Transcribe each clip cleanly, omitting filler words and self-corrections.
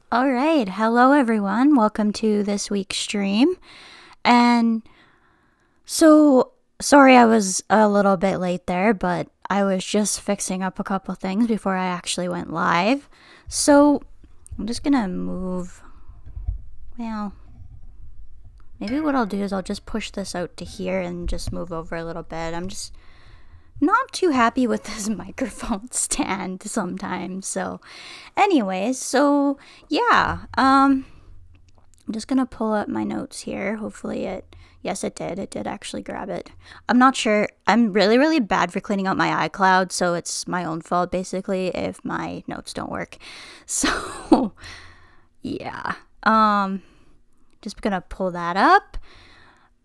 All right. Hello, everyone. Welcome to this week's stream. And so, sorry I was a little bit late there, but I was just fixing up a couple things before I actually went live. So, I'm just going to move. Well, maybe what I'll do is I'll just push this out to here and just move over a little bit. I'm just not too happy with this microphone stand sometimes. So, anyways, yeah. I'm just gonna pull up my notes here. Hopefully yes, it did. It did actually grab it. I'm not sure. I'm really, really bad for cleaning out my iCloud, so it's my own fault basically if my notes don't work. So, yeah. Just gonna pull that up.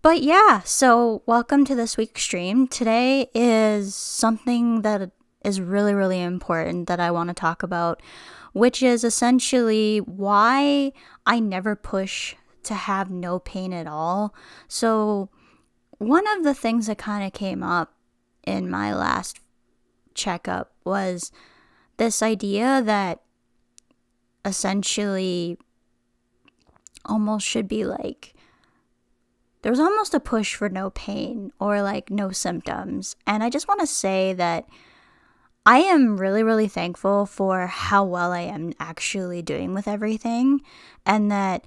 But yeah, so welcome to this week's stream. Today is something that is really, really important that I want to talk about, which is essentially why I never push to have no pain at all. So, one of the things that kind of came up in my last checkup was this idea that essentially almost should be like there was almost a push for no pain or like no symptoms. And I just want to say that I am really, really thankful for how well I am actually doing with everything, and that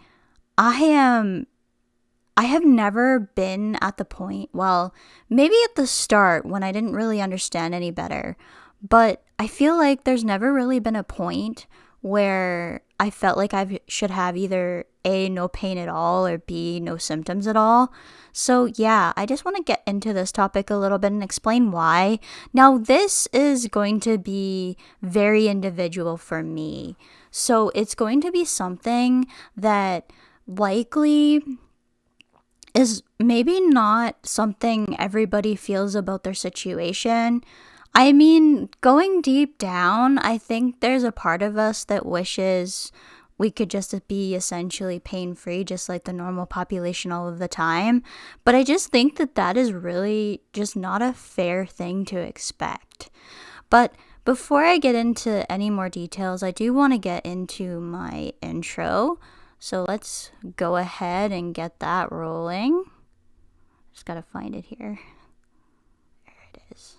I have never been at the point, well, maybe at the start when I didn't really understand any better, but I feel like there's never really been a point where I felt like I should have either A, no pain at all, or B, no symptoms at all. So, yeah, I just want to get into this topic a little bit and explain why. Now, this is going to be very individual for me. So, it's going to be something that likely is maybe not something everybody feels about their situation. I mean, going deep down, I think there's a part of us that wishes we could just be essentially pain free, just like the normal population all of the time. But I just think that that is really just not a fair thing to expect. But before I get into any more details, I do want to get into my intro. So let's go ahead and get that rolling. Just gotta find it here. There it is.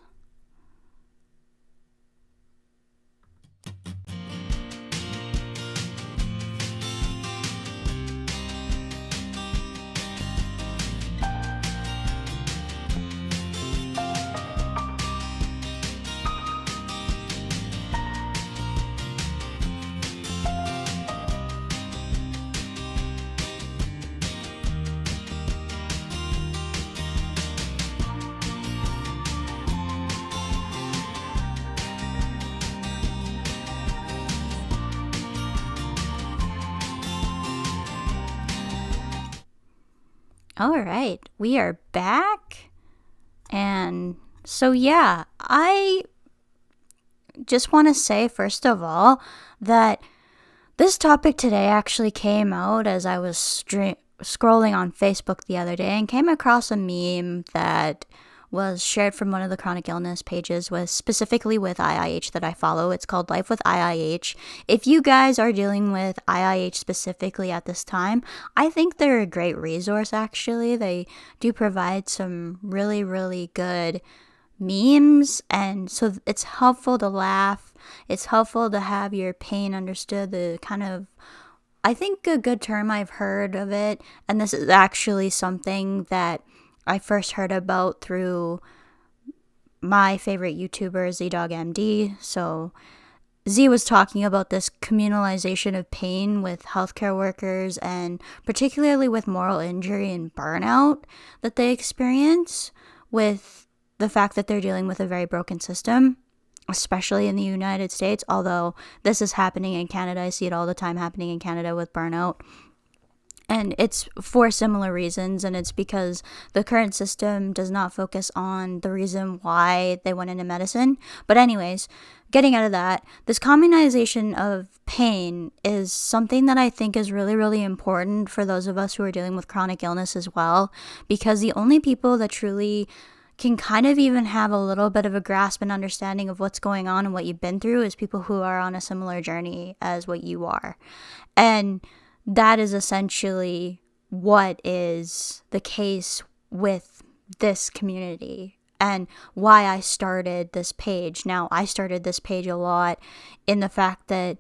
All right, we are back. And so, yeah, I just want to say, first of all, that this topic today actually came out as I was scrolling on Facebook the other day and came across a meme that was shared from one of the chronic illness pages with specifically with IIH that I follow. It's called Life with IIH. If you guys are dealing with IIH specifically at this time, I think they're a great resource actually. They do provide some really, really good memes, and so it's helpful to laugh. It's helpful to have your pain understood. The kind of, I think a good term I've heard of it, and this is actually something that I first heard about through my favorite YouTuber, ZDoggMD. So Z was talking about this communalization of pain with healthcare workers, and particularly with moral injury and burnout that they experience with the fact that they're dealing with a very broken system, especially in the United States, although this is happening in Canada. I see it all the time happening in Canada with burnout. And it's for similar reasons, and it's because the current system does not focus on the reason why they went into medicine. But anyways, getting out of that, this communization of pain is something that I think is really, really important for those of us who are dealing with chronic illness as well, because the only people that truly can kind of even have a little bit of a grasp and understanding of what's going on and what you've been through as people who are on a similar journey as what you are. And that is essentially what is the case with this community and why I started this page. Now, I started this page a lot in the fact that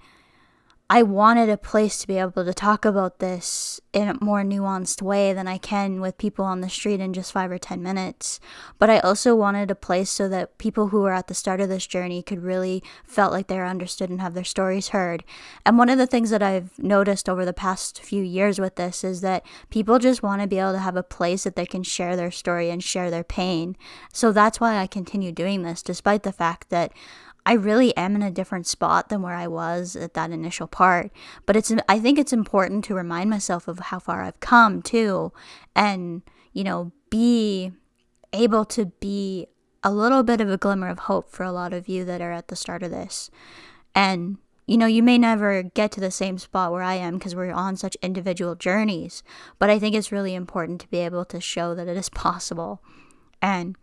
I wanted a place to be able to talk about this in a more nuanced way than I can with people on the street in just 5 or 10 minutes. But I also wanted a place so that people who were at the start of this journey could really felt like they were understood and have their stories heard. And one of the things that I've noticed over the past few years with this is that people just want to be able to have a place that they can share their story and share their pain. So that's why I continue doing this, despite the fact that I really am in a different spot than where I was at that initial part. But I think it's important to remind myself of how far I've come too, and, be able to be a little bit of a glimmer of hope for a lot of you that are at the start of this. And, you may never get to the same spot where I am because we're on such individual journeys. But I think it's really important to be able to show that it is possible. And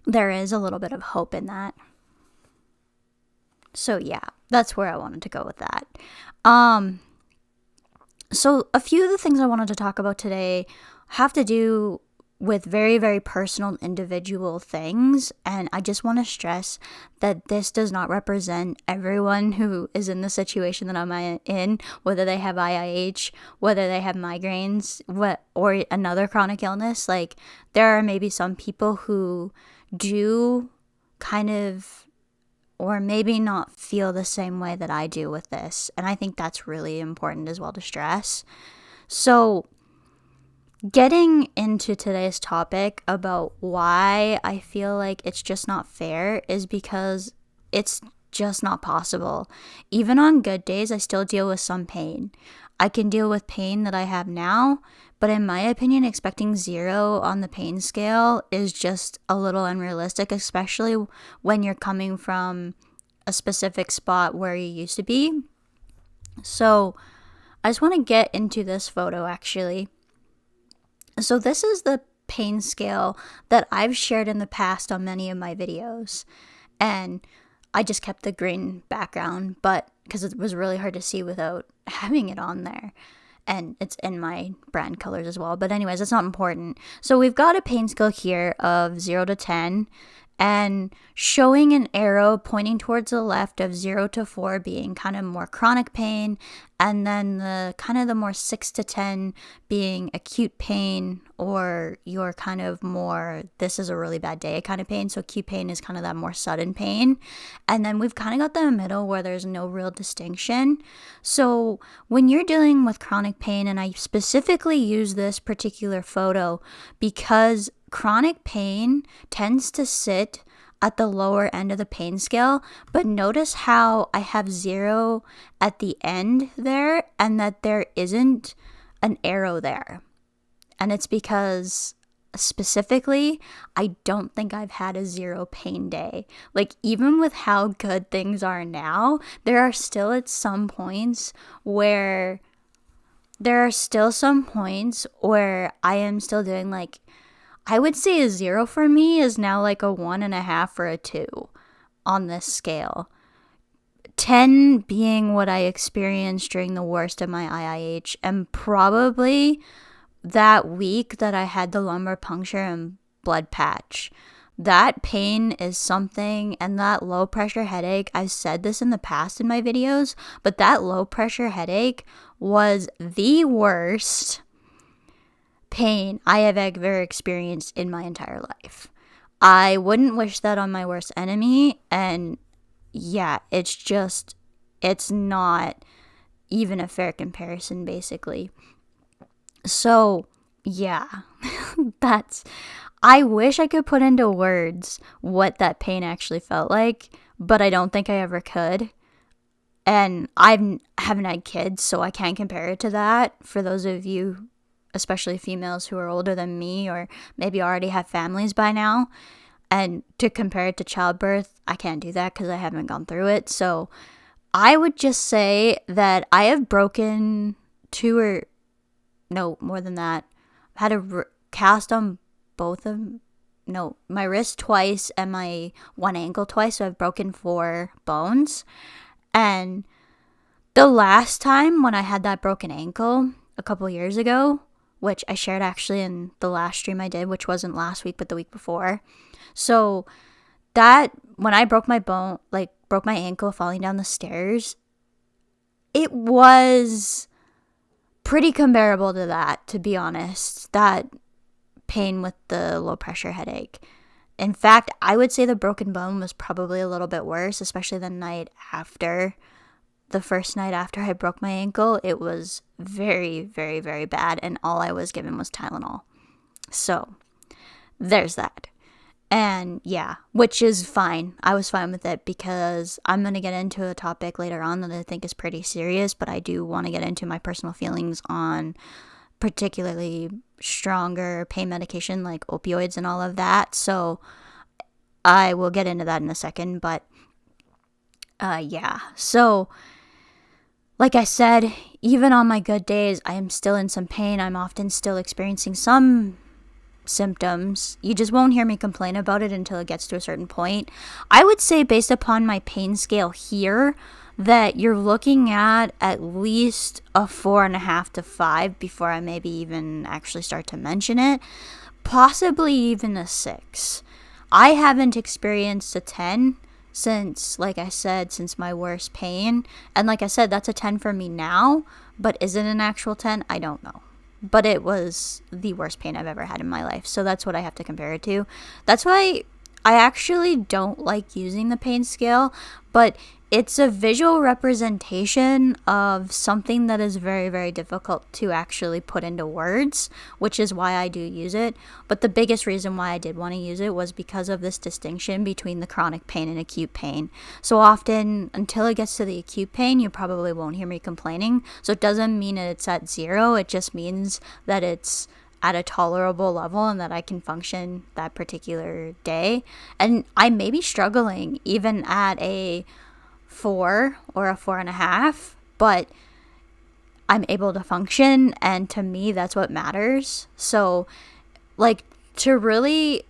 there is a little bit of hope in that. So yeah, that's where I wanted to go with that. So a few of the things I wanted to talk about today have to do with very, very personal individual things. And I just want to stress that this does not represent everyone who is in the situation that I'm in, whether they have IIH, whether they have migraines, or another chronic illness. Like, there are maybe some people who do kind of, or maybe not feel the same way that I do with this. And I think that's really important as well to stress. So, getting into today's topic about why I feel like it's just not fair is because it's just not possible. Even on good days, I still deal with some pain. I can deal with pain that I have now, but in my opinion, expecting 0 on the pain scale is just a little unrealistic, especially when you're coming from a specific spot where you used to be. So I just want to get into this photo actually. So this is the pain scale that I've shared in the past on many of my videos. And I just kept the green background, but because it was really hard to see without having it on there. And it's in my brand colors as well. But anyways, it's not important. So we've got a pain scale here of 0 to 10 and showing an arrow pointing towards the left of 0 to 4 being kind of more chronic pain, and then the more 6 to 10 being acute pain, or your kind of more, this is a really bad day kind of pain. So acute pain is kind of that more sudden pain. And then we've kind of got the middle where there's no real distinction. So when you're dealing with chronic pain, and I specifically use this particular photo because chronic pain tends to sit at the lower end of the pain scale, but notice how I have 0 at the end there and that there isn't an arrow there. And it's because specifically, I don't think I've had a 0 pain day. Like, even with how good things are now, there are still some points where I am still doing, like, I would say a 0 for me is now like a 1.5 or a 2 on this scale. 10 being what I experienced during the worst of my IIH, and probably that week that I had the lumbar puncture and blood patch. That pain is something, and that low pressure headache, I've said this in the past in my videos, but that low pressure headache was the worst pain I have ever experienced in my entire life. I wouldn't wish that on my worst enemy, and yeah, it's not even a fair comparison, basically. So yeah, I wish I could put into words what that pain actually felt like, but I don't think I ever could. And I haven't had kids, so I can't compare it to that. For those of you, especially females who are older than me, or maybe already have families by now, and to compare it to childbirth, I can't do that because I haven't gone through it. So I would just say that I have broken more than that. Had a cast on both of my wrist twice and my one ankle twice. So I've broken 4 bones. And the last time when I had that broken ankle a couple years ago, which I shared actually in the last stream I did, which wasn't last week, but the week before. So that, when I broke my ankle falling down the stairs, it was pretty comparable to that, to be honest. That pain with the low pressure headache. In fact, I would say the broken bone was probably a little bit worse, especially the night after. The first night after I broke my ankle, it was very, very, very bad, and all I was given was Tylenol. So, there's that. And yeah, which is fine. I was fine with it because I'm going to get into a topic later on that I think is pretty serious, but I do want to get into my personal feelings on particularly stronger pain medication like opioids and all of that. So, I will get into that in a second, but yeah. So, like I said, even on my good days, I am still in some pain. I'm often still experiencing some symptoms. You just won't hear me complain about it until it gets to a certain point. I would say, based upon my pain scale here, that you're looking at least a 4.5 to 5 before I maybe even actually start to mention it. Possibly even a 6. I haven't experienced a 10 since, like I said, since my worst pain. And like I said, that's a 10 for me now, but is it an actual 10? I don't know. But it was the worst pain I've ever had in my life. So that's what I have to compare it to. That's why I actually don't like using the pain scale, but it's a visual representation of something that is very, very difficult to actually put into words, which is why I do use it. But the biggest reason why I did want to use it was because of this distinction between the chronic pain and acute pain. So often, until it gets to the acute pain, you probably won't hear me complaining. So it doesn't mean that it's at 0. It just means that it's at a tolerable level and that I can function that particular day. And I may be struggling even at a 4 or a 4.5, but I'm able to function, and to me that's what matters. So like, to really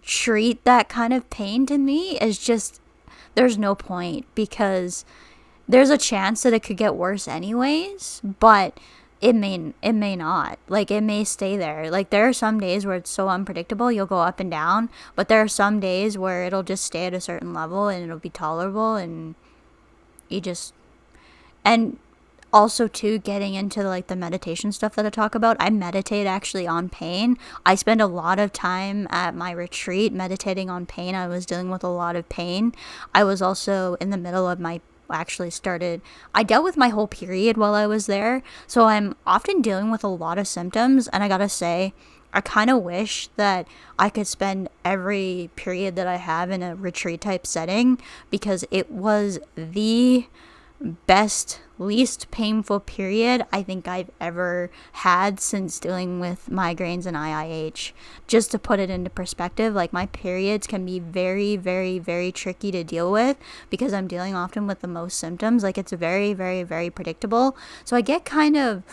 treat that kind of pain to me is just, there's no point, because there's a chance that it could get worse anyways, but it may not. Like, it may stay there. Like, there are some days where it's so unpredictable, you'll go up and down, but there are some days where it'll just stay at a certain level and it'll be tolerable, and you just, and also too, getting into like the meditation stuff that I talk about, I meditate actually on pain. I spend a lot of time at my retreat meditating on pain. I was dealing with a lot of pain. I was also in the middle of I dealt with my whole period while I was there, so I'm often dealing with a lot of symptoms, and I gotta say, I kind of wish that I could spend every period that I have in a retreat type setting, because it was the best, least painful period I think I've ever had since dealing with migraines and IIH. Just to put it into perspective, like, my periods can be very, very, very tricky to deal with because I'm dealing often with the most symptoms. Like, it's very, very, very predictable. So I get kind of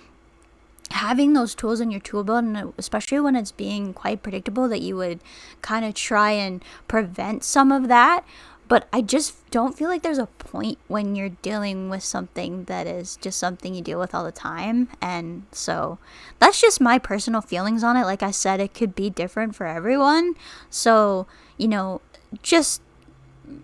having those tools in your tool belt, and especially when it's being quite predictable, that you would kind of try and prevent some of that. But I just don't feel like there's a point when you're dealing with something that is just something you deal with all the time. And so that's just my personal feelings on it. Like I said, it could be different for everyone. So, just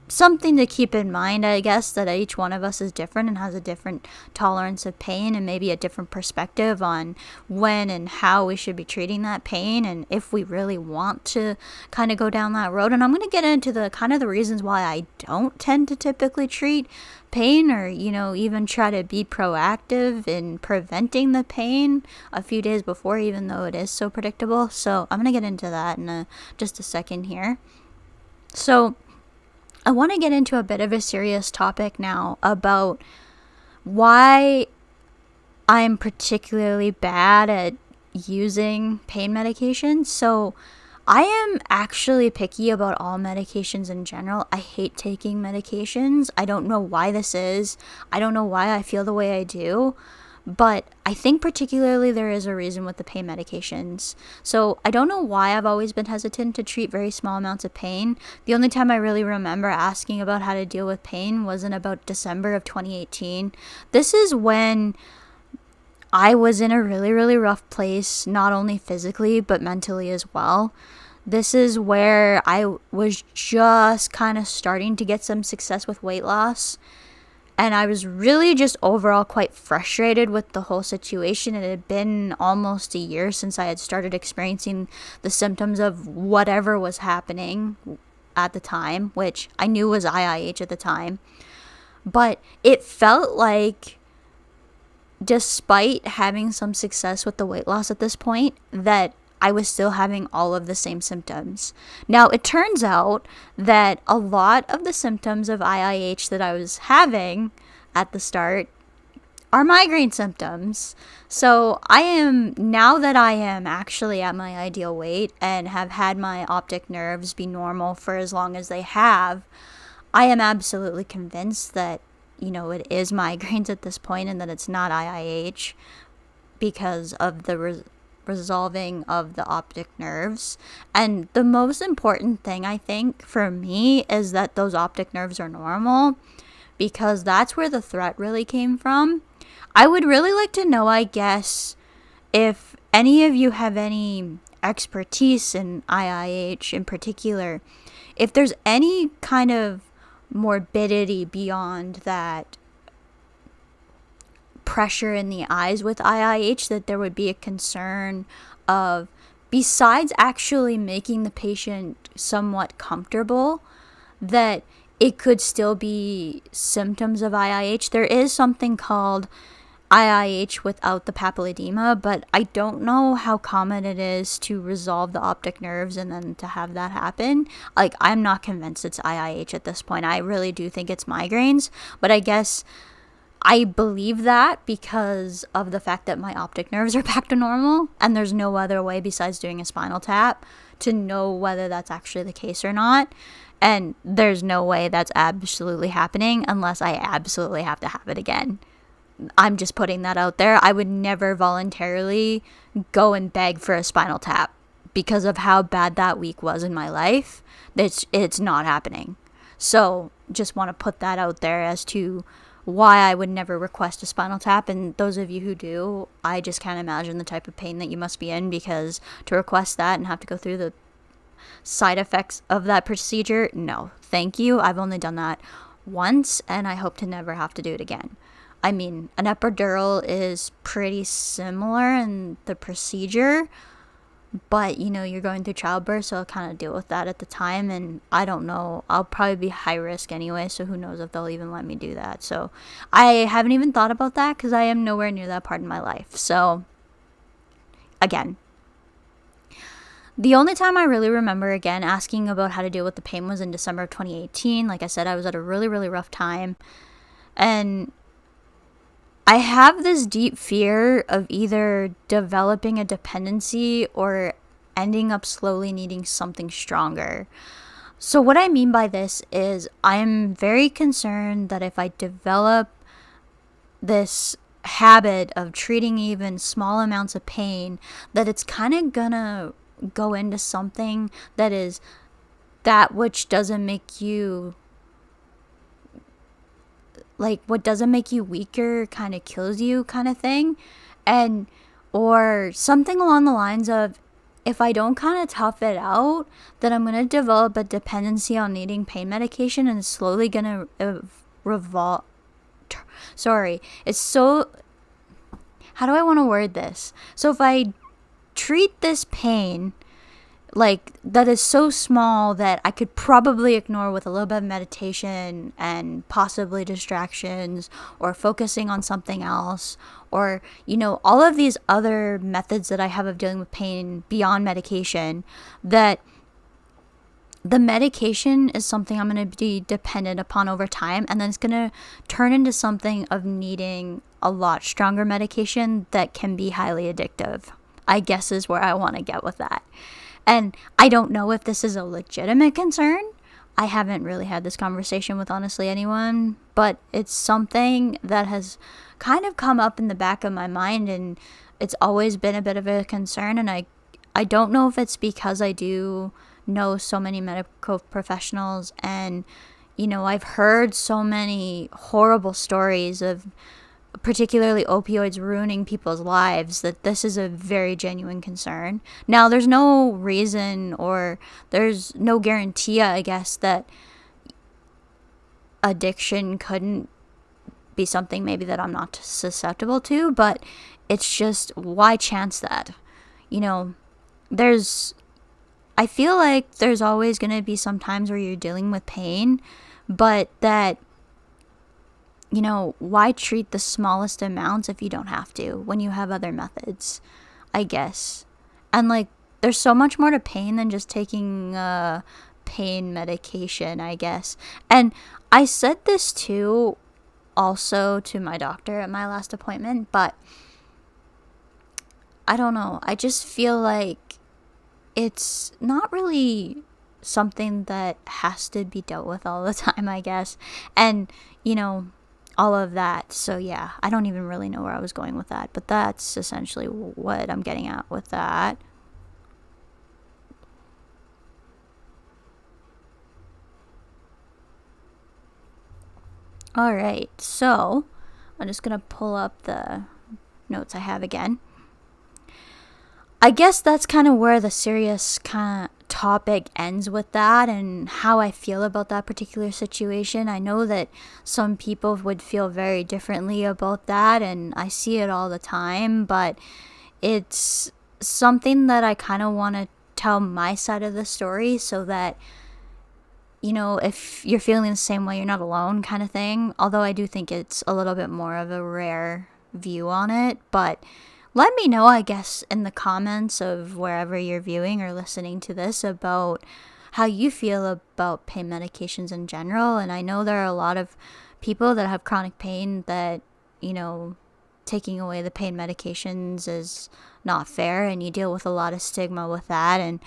something to keep in mind, I guess, that each one of us is different and has a different tolerance of pain, and maybe a different perspective on when and how we should be treating that pain, and if we really want to kind of go down that road. And I'm going to get into the kind of the reasons why I don't tend to typically treat pain, or even try to be proactive in preventing the pain a few days before, even though it is so predictable. So I'm going to get into that in just a second here. So I want to get into a bit of a serious topic now about why I'm particularly bad at using pain medication. So I am actually picky about all medications in general. I hate taking medications. I don't know why this is. I don't know why I feel the way I do. But I think particularly there is a reason with the pain medications. So I don't know why I've always been hesitant to treat very small amounts of pain. The only time I really remember asking about how to deal with pain was in about December of 2018. This is when I was in a really, really rough place, not only physically, but mentally as well. This is where I was just kind of starting to get some success with weight loss. And I was really just overall quite frustrated with the whole situation. It had been almost a year since I had started experiencing the symptoms of whatever was happening at the time, which I knew was IIH at the time. But it felt like, despite having some success with the weight loss at this point, that I was still having all of the same symptoms. Now, it turns out that a lot of the symptoms of IIH that I was having at the start are migraine symptoms. So now that I am actually at my ideal weight and have had my optic nerves be normal for as long as they have, I am absolutely convinced that, it is migraines at this point and that it's not IIH because of the resolving of the optic nerves. And the most important thing, I think, for me is that those optic nerves are normal, because that's where the threat really came from. I would really like to know, I guess, if any of you have any expertise in IIH in particular, if there's any kind of morbidity beyond that pressure in the eyes with IIH, that there would be a concern of, besides actually making the patient somewhat comfortable, that it could still be symptoms of IIH. There is something called IIH without the papilledema, but I don't know how common it is to resolve the optic nerves and then to have that happen. Like, I'm not convinced it's IIH at this point. I really do think it's migraines, but I guess I believe that because of the fact that my optic nerves are back to normal, and there's no other way besides doing a spinal tap to know whether that's actually the case or not. And there's no way that's absolutely happening unless I absolutely have to have it again. I'm just putting that out there. I would never voluntarily go and beg for a spinal tap because of how bad that week was in my life. It's not happening. So just want to put that out there as to why I would never request a spinal tap. And those of you who do, I just can't imagine the type of pain that you must be in, because to request that and have to go through the side effects of that procedure, no, thank you. I've only done that once, and I hope to never have to do it again. I mean, an epidural is pretty similar in the procedure, but you're going through childbirth, so I'll kind of deal with that at the time. And I don't know, I'll probably be high risk anyway, so who knows if they'll even let me do that. So I haven't even thought about that because I am nowhere near that part in my life. So again, the only time I really remember again asking about how to deal with the pain was in December of 2018. Like I said, I was at a really, really rough time, and I have this deep fear of either developing a dependency or ending up slowly needing something stronger. So what I mean by this is I'm very concerned that if I develop this habit of treating even small amounts of pain, that it's kind of gonna go into something that is that which doesn't make you, like, what doesn't make you weaker kind of kills you kind of thing. And or something along the lines of, if I don't kind of tough it out, then I'm going to develop a dependency on needing pain medication, and it's slowly going to revolve. It's so, how do I want to word this? So if I treat this pain like that is so small that I could probably ignore with a little bit of meditation and possibly distractions or focusing on something else, or all of these other methods that I have of dealing with pain beyond medication, that the medication is something I'm going to be dependent upon over time, and then it's going to turn into something of needing a lot stronger medication that can be highly addictive, I guess is where I want to get with that. And I don't know if this is a legitimate concern. I haven't really had this conversation with honestly anyone, but it's something that has kind of come up in the back of my mind, and it's always been a bit of a concern. And I don't know if it's because I do know so many medical professionals, and I've heard so many horrible stories of particularly opioids ruining people's lives, that this is a very genuine concern. Now, there's no reason or there's no guarantee, I guess, that addiction couldn't be something maybe that I'm not susceptible to, but it's just, why chance that? There's, I feel like there's always going to be some times where you're dealing with pain, but that, why treat the smallest amounts if you don't have to, when you have other methods, I guess. And there's so much more to pain than just taking pain medication, I guess. And I said this too also to my doctor at my last appointment, but I don't know. I just feel like it's not really something that has to be dealt with all the time, I guess. And, all of that. So yeah, I don't even really know where I was going with that, but that's essentially what I'm getting at with that. All right, so I'm just gonna pull up the notes I have again. I guess that's kind of where the serious kind of topic ends with that, and how I feel about that particular situation. I know that some people would feel very differently about that, and I see it all the time, but it's something that I kind of want to tell my side of the story, so that, if you're feeling the same way, you're not alone, kind of thing. Although I do think it's a little bit more of a rare view on it, but let me know, I guess, in the comments of wherever you're viewing or listening to this, about how you feel about pain medications in general. And I know there are a lot of people that have chronic pain that, taking away the pain medications is not fair, and you deal with a lot of stigma with that. And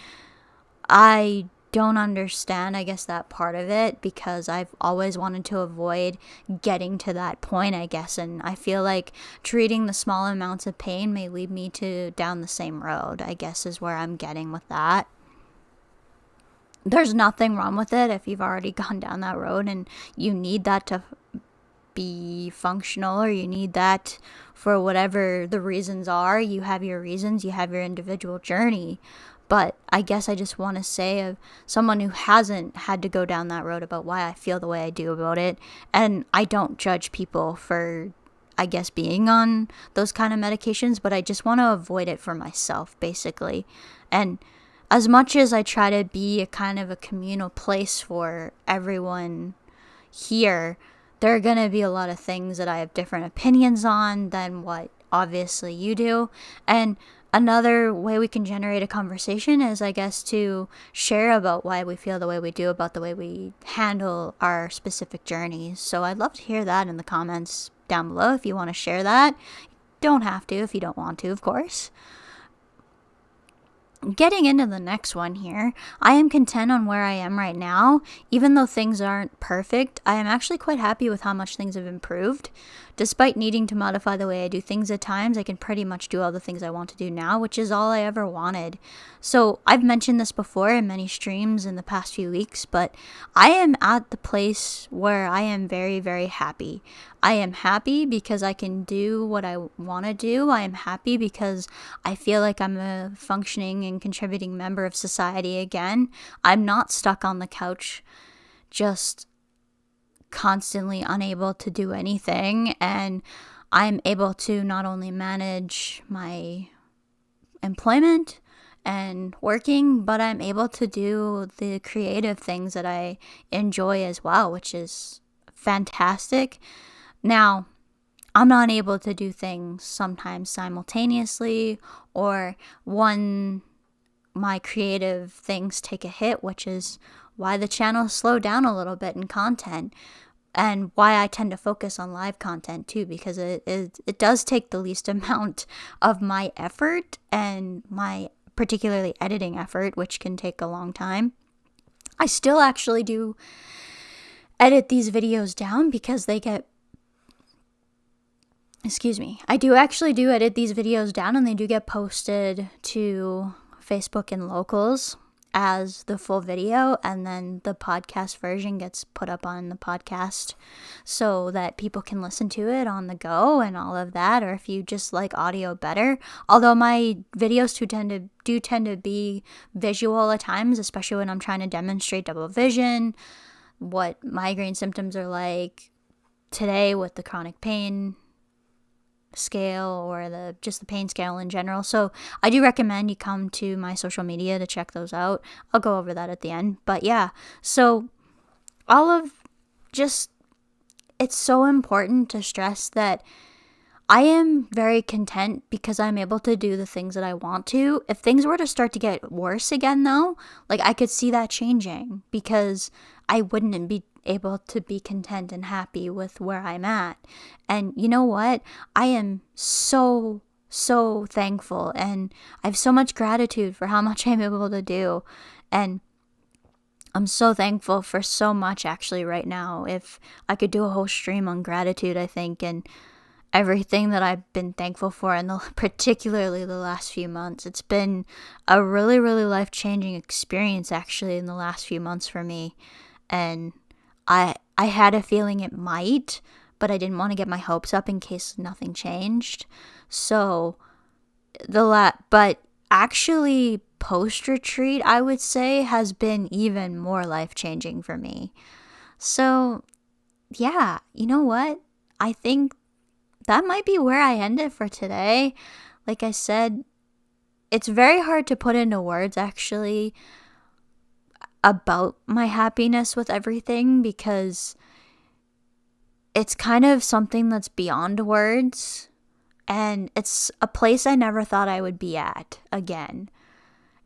I don't understand, I guess, that part of it, because I've always wanted to avoid getting to that point, I guess. And I feel like treating the small amounts of pain may lead me to down the same road, I guess, is where I'm getting with that. There's nothing wrong with it if you've already gone down that road and you need that to be functional, or you need that for whatever the reasons are. You have your reasons, you have your individual journey. But I guess I just want to say, of someone who hasn't had to go down that road, about why I feel the way I do about it. And I don't judge people for, I guess, being on those kind of medications, but I just want to avoid it for myself, basically. And as much as I try to be a kind of a communal place for everyone here, there are going to be a lot of things that I have different opinions on than what obviously you do. And another way we can generate a conversation is, I guess, to share about why we feel the way we do about the way we handle our specific journeys. So I'd love to hear that in the comments down below if you want to share that. You don't have to if you don't want to, of course. Getting into the next one here, I am content on where I am right now. Even though things aren't perfect, I am actually quite happy with how much things have improved. Despite needing to modify the way I do things at times, I can pretty much do all the things I want to do now, which is all I ever wanted. So I've mentioned this before in many streams in the past few weeks, but I am at the place where I am very, very happy. I am happy because I can do what I want to do. I am happy because I feel like I'm a functioning and contributing member of society again. I'm not stuck on the couch, just constantly unable to do anything, and I'm able to not only manage my employment and working, but I'm able to do the creative things that I enjoy as well, which is fantastic. Now, I'm not able to do things sometimes simultaneously, or when my creative things take a hit, which is why the channel slowed down a little bit in content, and why I tend to focus on live content too, because it does take the least amount of my effort, and my particularly editing effort, which can take a long time. I still actually do edit these videos down because they get, I do edit these videos down, and they do get posted to Facebook and locals as the full video, and then the podcast version gets put up on the podcast so that people can listen to it on the go and all of that, or if you just like audio better. Although my videos do tend to be visual at times, especially when I'm trying to demonstrate double vision, what migraine symptoms are like today with the chronic pain scale, or the pain scale in general. So I do recommend you come to my social media to check those out. I'll go over that at the end. But yeah, so it's so important to stress that I am very content because I'm able to do the things that I want to. If things were to start to get worse again, though, like, I could see that changing, because I wouldn't be able to be content and happy with where I'm at. And you know what? I am so thankful, and I have so much gratitude for how much I'm able to do. And I'm so thankful for so much, actually, right now. If I could do a whole stream on gratitude, I think, and everything that I've been thankful for, and particularly the last few months. It's been a really, really life-changing experience, actually, in the last few months for me. And I had a feeling it might, but I didn't want to get my hopes up in case nothing changed. So but actually, post-retreat, I would say, has been even more life-changing for me. So yeah, you know what? I think that might be where I end it for today. Like I said, it's very hard to put into words, actually, about my happiness with everything, because it's kind of something that's beyond words, and it's a place I never thought I would be at again.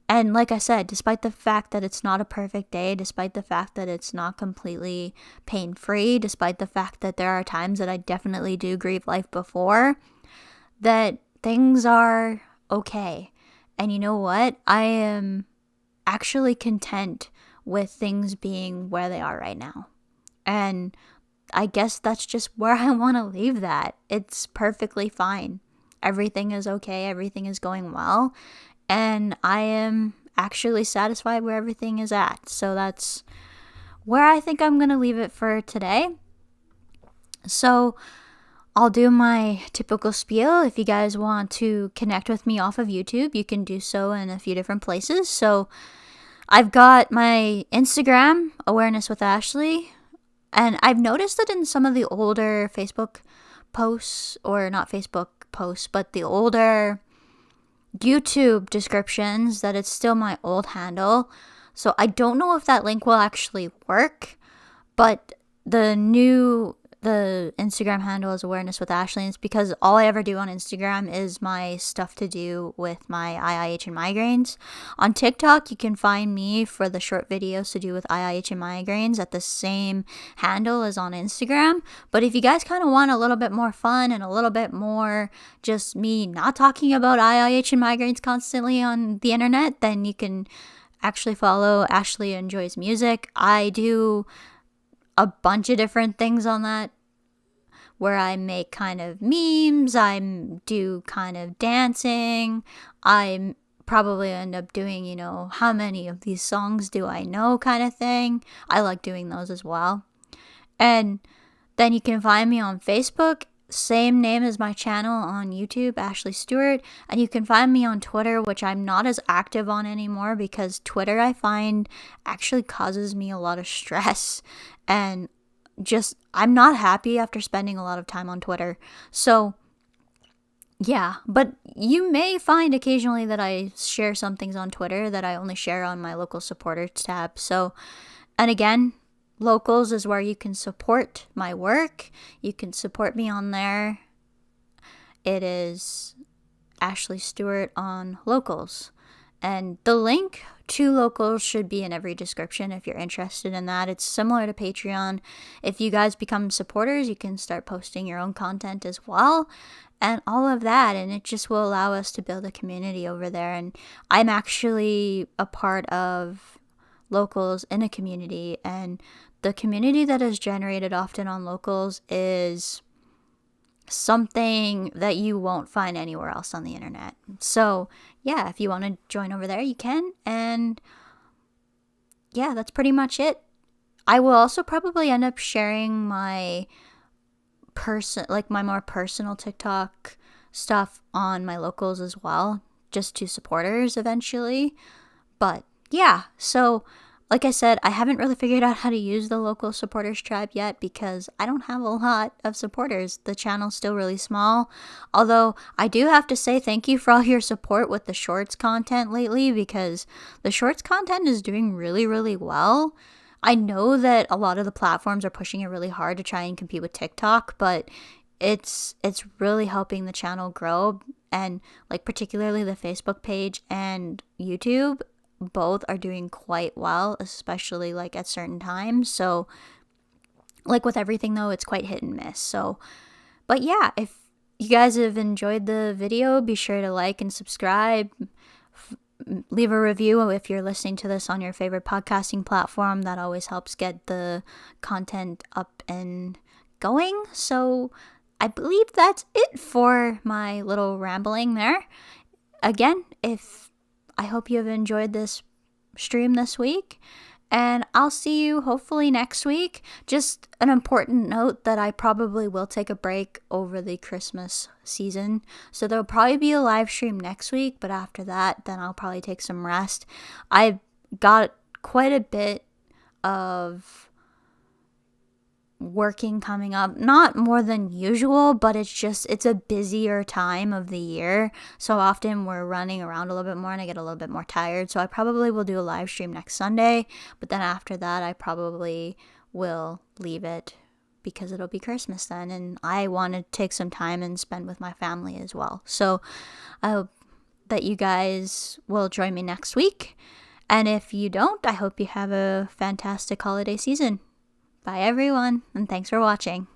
And like I said, despite the fact that it's not a perfect day, despite the fact that it's not completely pain-free, despite the fact that there are times that I definitely do grieve life before, that things are okay. And you know what? I am actually content with things being where they are right now. And I guess that's just where I want to leave that. It's perfectly fine. Everything is okay. Everything is going well. And I am actually satisfied where everything is at. So that's where I think I'm going to leave it for today. So I'll do my typical spiel. If you guys want to connect with me off of YouTube, you can do so in a few different places. So I've got my Instagram, Awareness with Ashley, and I've noticed that in some of the older Facebook posts, or not Facebook posts, but the older YouTube descriptions, that it's still my old handle. So I don't know if that link will actually work, but the Instagram handle is Awareness with Ashley. And it's because all I ever do on Instagram is my stuff to do with my IIH and migraines. On TikTok, you can find me for the short videos to do with IIH and migraines at the same handle as on Instagram. But if you guys kind of want a little bit more fun and a little bit more just me not talking about IIH and migraines constantly on the internet, then you can actually follow Ashley Enjoys Music. I do a bunch of different things on that, where I make kind of memes, I do kind of dancing, I probably end up doing, how many of these songs do I know kind of thing. I like doing those as well. And then you can find me on Facebook, same name as my channel on YouTube, Ashley Stuart. And you can find me on Twitter, which I'm not as active on anymore, because Twitter, I find, actually causes me a lot of stress. And I'm not happy after spending a lot of time on Twitter. So yeah, but you may find occasionally that I share some things on Twitter that I only share on my local supporters tab. So, and again, locals is where you can support my work. You can support me on there. It is Ashley Stewart on locals. And the link to locals should be in every description if you're interested in that. It's similar to Patreon. If you guys become supporters, you can start posting your own content as well, and all of that. And it just will allow us to build a community over there. And I'm actually a part of locals in a community, and the community that is generated often on locals is something that you won't find anywhere else on the internet. So yeah, if you want to join over there, you can. And yeah, that's pretty much it. I will also probably end up sharing my my more personal TikTok stuff on my locals as well, just to supporters eventually. But yeah, so like I said, I haven't really figured out how to use the local supporters tribe yet because I don't have a lot of supporters. The channel's still really small. Although I do have to say thank you for all your support with the shorts content lately, because the shorts content is doing really, really well. I know that a lot of the platforms are pushing it really hard to try and compete with TikTok, but it's really helping the channel grow. And like particularly the Facebook page and YouTube, both are doing quite well, especially like at certain times. So like with everything though, it's quite hit and miss. So but yeah, if you guys have enjoyed the video, be sure to like and subscribe. Leave a review if you're listening to this on your favorite podcasting platform. That always helps get the content up and going. So I believe that's it for my little rambling there. Again, I hope you have enjoyed this stream this week, and I'll see you hopefully next week. Just an important note that I probably will take a break over the Christmas season. So there'll probably be a live stream next week, but after that, then I'll probably take some rest. I've got quite a bit of working coming up, not more than usual, but it's a busier time of the year, so often we're running around a little bit more and I get a little bit more tired. So I probably will do a live stream next Sunday, but then after that I probably will leave it because it'll be Christmas then, and I want to take some time and spend with my family as well. So I hope that you guys will join me next week, and if you don't, I hope you have a fantastic holiday season. Bye everyone, and thanks for watching.